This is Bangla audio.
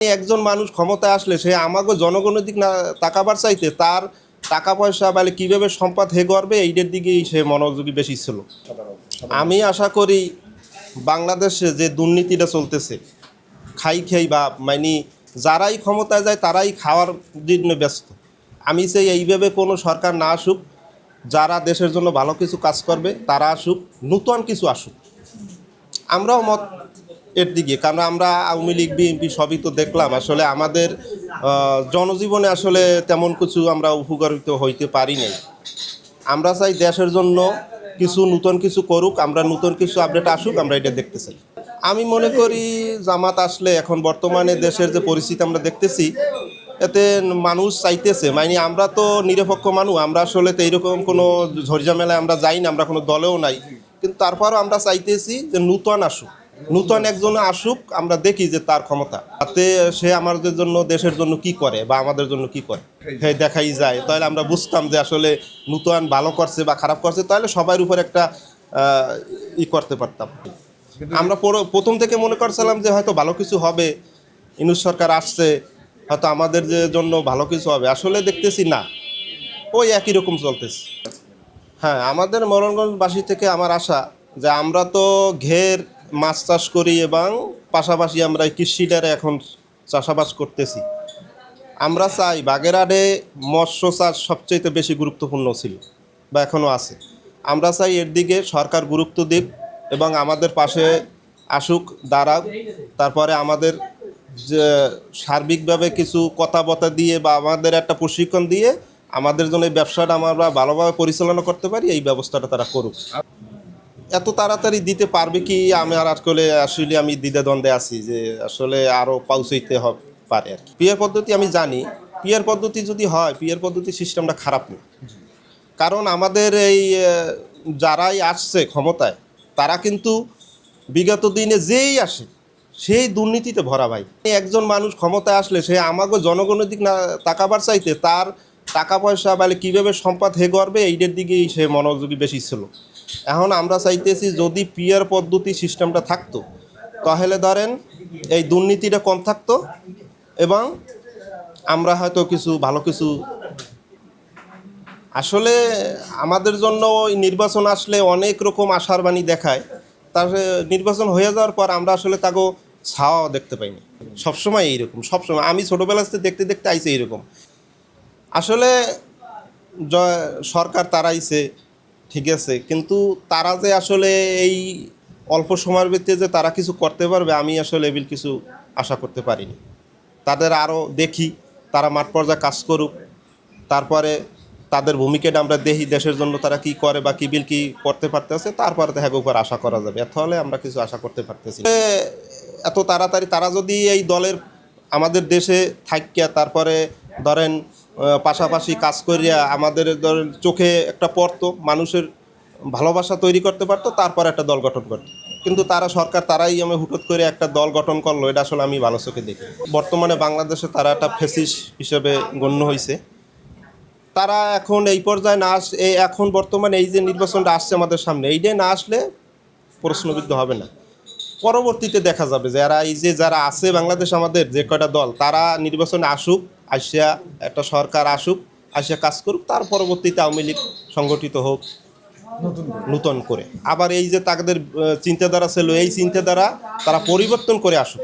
একজন মানুষ ক্ষমতায় আসলে সে আমাকে জনগণের দিক না তাকাবার চাইতে তার টাকা পয়সা বলে কীভাবে সম্পদ হে করবে এইটার দিকেই সে মনোযোগী বেশি ছিল। আমি আশা করি বাংলাদেশে যে দুর্নীতিটা চলতেছে খাই বা মানে যারাই ক্ষমতায় যায় তারাই খাওয়ার জন্য ব্যস্ত। আমি চাই এইভাবে কোনো সরকার না আসুক, যারা দেশের জন্য ভালো কিছু কাজ করবে তারা আসুক, নূতন কিছু আসুক। আমরাও মত এর দিকে, কারণ আমরা আওয়ামী লীগ বিএনপি সবই তো দেখলাম, আসলে আমাদের জনজীবনে আসলে তেমন কিছু আমরা উপকারিত হইতে পারি নাই। আমরা চাই দেশের জন্য কিছু নূতন কিছু করুক, আমরা নূতন কিছু আপডেট আসুক, আমরা এটা দেখতে চাই। আমি মনে করি জামাত আসলে এখন বর্তমানে দেশের যে পরিস্থিতি আমরা দেখতেছি এতে মানুষ চাইতেছে, মানে আমরা তো নিরপেক্ষ মানুষ, আমরা আসলে তো এইরকম কোনো ঝড়ঝামেলায় আমরা যাই না, আমরা কোনো দলেও নাই, কিন্তু তারপরও আমরা চাইতেছি যে নূতন আসুক, নূতন একজন আসুক, আমরা দেখি যে তার ক্ষমতা তাতে সে আমাদের জন্য দেশের জন্য কি করে বা আমাদের জন্য কি করে হ্যাঁ দেখাই যায়, তাহলে আমরা বুঝতাম যে আসলে নূতন ভালো করছে বা খারাপ করছে, তাহলে সবার উপর একটা করতে পারতাম। আমরা প্রথম থেকে মনে করছিলাম যে হয়তো ভালো কিছু হবে, ইউনূস সরকার আসছে হয়তো আমাদের যে জন্য ভালো কিছু হবে, আসলে দেখতেছি না, ওই একই রকম চলতেছে। হ্যাঁ, আমাদের মোরনগঞ্জবাসী থেকে আমার আশা যে আমরা তো ঘের মাছ চাষ করি এবং পাশাপাশি আমরা কৃষিটারে এখন চাষাবাস করতেছি। আমরা চাই বাগেরহাটে মৎস্য চাষ সবচেয়ে বেশি গুরুত্বপূর্ণ ছিল বা এখনও আছে। আমরা চাই এর দিকে সরকার গুরুত্ব দিক এবং আমাদের পাশে আসুক, দাঁড়াক, তারপরে আমাদের যে সার্বিকভাবে কিছু কথাবার্তা দিয়ে বা আমাদের একটা প্রশিক্ষণ দিয়ে আমাদের জন্য এই ব্যবসাটা আমরা ভালোভাবে পরিচালনা করতে পারি, এই ব্যবস্থাটা তারা করুক। এত তাড়াতাড়ি দিতে পারবে কি আমি আর আসলে আমি দ্বিধাদ্বন্দ্বে আছি যে আসলে আরও পৌঁছাইতে পারে আর কি। পিয়ার পদ্ধতি আমি জানি, পিয়ার পদ্ধতি যদি হয়, পিয়ার পদ্ধতি সিস্টেমটা খারাপ না, কারণ আমাদের এই যারাই আসছে ক্ষমতায় তারা কিন্তু বিগত দিনে যেই আসে সেই দুর্নীতিতে ভরা ভাই। একজন মানুষ ক্ষমতায় আসলে সে আমাকে জনগণের দিক না তাকাবার চাইতে তার টাকা পয়সা বলে কীভাবে সম্পদ হে করবে এইটার দিকেই সে মনোযোগী বেশি ছিল। এখন আমরা চাইতেছি যদি পিয়ার পদ্ধতি সিস্টেমটা থাকতো তাহলে ধরেন এই দুর্নীতিটা কম থাকতো এবং আমরা হয়তো কিছু ভালো কিছু আসলে আমাদের জন্য নির্বাচন আসলে অনেক রকম আশার বাণী দেখায়, তার নির্বাচন হয়ে যাওয়ার পর আমরা আসলে তাকেও ছাওয়াও দেখতে পাইনি। সবসময় এইরকম, সবসময় আমি ছোটোবেলা থেকে দেখতে দেখতে আইছে এইরকম। আসলে সরকার তারাইছে ঠিক আছে, কিন্তু তারা যে আসলে এই অল্প সময়ের ভিত্তিতে যে তারা কিছু করতে পারবে আমি আসলে এবিল কিছু আশা করতে পারিনি। তাদের আরও দেখি তারা মাঠ পর্যায়ে কাজ করুক, তারপরে তাদের ভূমিকাটা আমরা দেখি দেশের জন্য তারা কি করে বা কি বিল কি করতে পারতেছে, তারপরে দেখা উপর আশা করা যাবে। এর ফলে আমরা কিছু আশা করতে পারতেছি এত তাড়াতাড়ি। তারা যদি এই দলের আমাদের দেশে থাকিয়া তারপরে ধরেন পাশাপাশি কাজ করিয়া আমাদের ধরেন চোখে একটা পড়তো, মানুষের ভালোবাসা তৈরি করতে পারতো, তারপর একটা দল গঠন করতো, কিন্তু তারা সরকার তারাই আমি হুটত করে একটা দল গঠন করলো, এটা আসলে আমি ভালো চোখে দেখি। বর্তমানে বাংলাদেশে তারা একটা ফ্যাসিস্ট হিসেবে গণ্য হয়েছে। তারা এখন এই পর্যায়ে না এখন বর্তমানে এই যে নির্বাচনটা আসছে আমাদের সামনে, এইটাই না আসলে প্রশ্নবিদ্ধ হবে না। পরবর্তীতে দেখা যাবে যারা আছে বাংলাদেশ আমাদের যে কয়টা দল তারা নির্বাচনে আসুক, আসিয়া একটা সরকার আসুক, আসিয়া কাজ করুক, তার পরবর্তীতে আওয়ামী লীগ সংগঠিত হোক নূতন করে। আবার এই যে তাদের চিন্তাধারা ছিল এই চিন্তাধারা তারা পরিবর্তন করে আসুক।